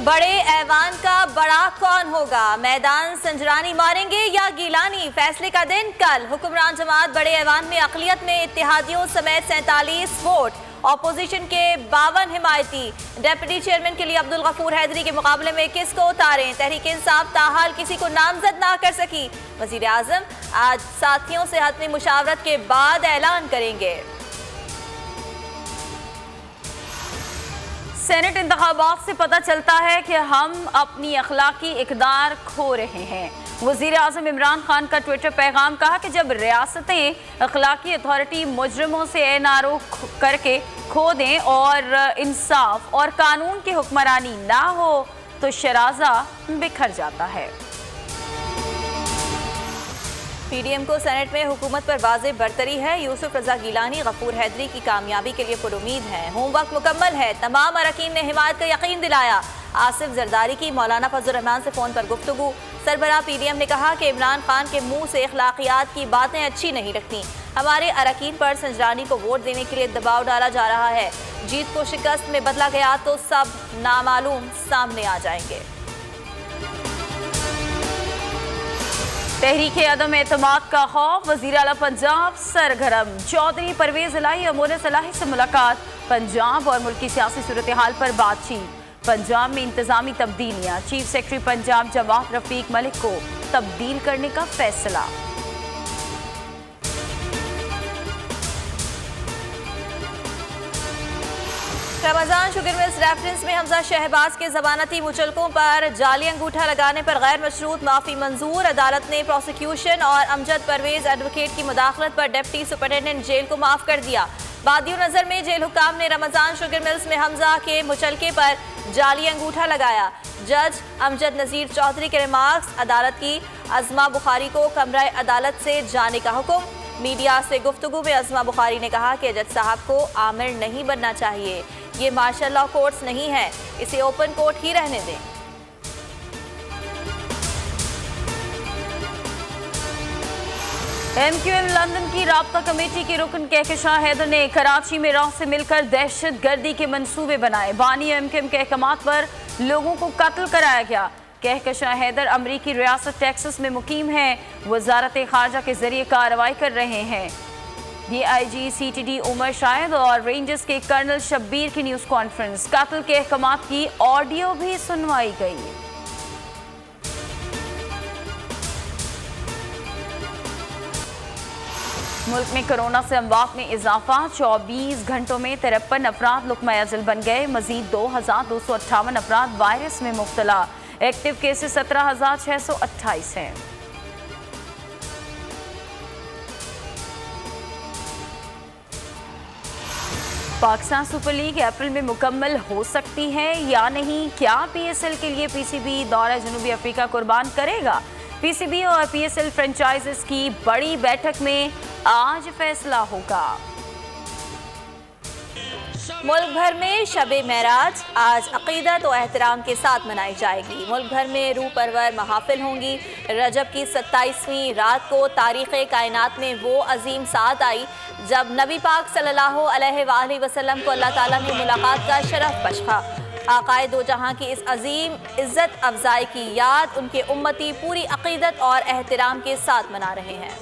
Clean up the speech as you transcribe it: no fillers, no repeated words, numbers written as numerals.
बड़े ऐवान का बड़ा कौन होगा? मैदान संजरानी मारेंगे या गीलानी? फैसले का दिन कल। हुक्मरान जमात बड़े ऐवान में अक़लियत में इत्तेहादियों समेत 47 वोट, ऑपोजिशन के 52 हिमायती। डेप्यूटी चेयरमैन के लिए अब्दुल गफूर हैदरी के मुकाबले में किसको उतारें? तहरीक इंसाफ ताहाल किसी को नामजद ना कर सकी। वज़ीर आज़म आज साथियों से हतमी मुशावरत के बाद ऐलान करेंगे। सेनेट इंतखाबात से पता चलता है कि हम अपनी अखलाकी इक़दार खो रहे हैं। वज़ीर आज़म इमरान खान का ट्विटर पैगाम, कहा कि जब रियासतें अखलाकी अथॉरिटी मुजरिमों से एनआरओ करके खो दें और इंसाफ और कानून की हुक्मरानी ना हो तो शराजा बिखर जाता है। पीडीएम को सेनेट में हुकूमत पर वाज़ेह बरतरी है। यूसुफ रजा गिलानी गफूर हैदरी की कामयाबी के लिए पुरुमीद हैं। होमवर्क मुकम्मल है, तमाम अरकान ने हिमायत का यकीन दिलाया। आसिफ जरदारी की मौलाना फजल रहमान से फ़ोन पर गुफ्तगू। सरबराह पीडीएम ने कहा कि इमरान खान के मुंह से अखलाकियात की बातें अच्छी नहीं लगती। हमारे अरकान पर संजरानी को वोट देने के लिए दबाव डाला जा रहा है। जीत को शिकस्त में बदला गया तो सब नामालूम सामने आ जाएंगे। तहरीक अदम एतमाद का खौफ, वज़ीर आला पंजाब सरगर्म। चौधरी परवेज इलाही और मोहम्मद सलाही से मुलाकात। पंजाब और मुल्क की सियासी सूरत हाल पर बातचीत। पंजाब में इंतजामी तब्दीलियाँ, चीफ सेक्रेटरी पंजाब जवाद रफीक मलिक को तब्दील करने का फैसला। रमजान शुगर मिल्स रेफरेंस में हमजा शहबाज के जमानती मुचलकों पर जाली अंगूठा लगाने पर गैर मशरूत माफी मंजूर। अदालत ने प्रोसिक्यूशन और अमजद परवेज एडवोकेट की मुदाखलत पर डिप्टी सुपरिटेंडेंट जेल को माफ कर दिया। बादियो नजर में जेल हुक्काम ने रमजान शुगर मिल्स में हमजा के मुचलके पर जाली अंगूठा लगाया। जज अमजद नजीर चौधरी के रिमार्क्स, अदालत की अज़मा बुखारी को कमरा अदालत से जाने का हुक्म। मीडिया से गुफ्तगू में अज़मा बुखारी ने कहा कि जज साहब को आमिर नहीं बनना चाहिए, ये मार्शल लॉ कोर्ट्स नहीं है, इसे ओपन कोर्ट ही रहने दें। एमक्यूएम लंदन की राब्ता कमेटी के रुकन कहकशां हैदर ने कराची में राह से मिलकर दहशत गर्दी के मंसूबे बनाए। बानी एमक्यूएम के अहकामात पर लोगों को कत्ल कराया गया। कहकशां हैदर अमरीकी रियासत टेक्सास में मुकीम हैं। वजारत खारजा के जरिए कार्रवाई कर रहे हैं। DIG CTD उमर शाहिद और रेंजर्स के कर्नल शब्बीर की न्यूज़ कॉन्फ्रेंस। कत्ल के अहकामात की ऑडियो भी सुनवाई गई। मुल्क में कोरोना से अमवात में इजाफा, 24 घंटों में 53 अफराद लुक़मा अज़ल बन गए। मजीद 2258 अफराद वायरस में मुब्तला। एक्टिव केसेस 17,628 हैं। पाकिस्तान सुपर लीग अप्रैल में मुकम्मल हो सकती है या नहीं? क्या PSL के लिए PCB दौरा जनूबी अफ्रीका कुर्बान करेगा? PCB और PSL फ्रेंचाइजेस की बड़ी बैठक में आज फैसला होगा। मुल्क भर में शब-ए मेराज आज अक़ीदत और एहतराम के साथ मनाई जाएगी। मुल्क भर में रूह परवर महाफिल होंगी। रजब की 27वीं रात को तारीख़ कायनात में वो अजीम सात आई जब नबी पाक सल्लल्लाहु अलैहि वसल्लम को अल्लाह ताला ने मुलाकात का शरफ बख्शा। आकाए दो जहां की इस अजीम इज़्ज़त अफजाई की याद उनके उम्मती पूरी अक़ीदत और एहतराम के साथ मना रहे हैं।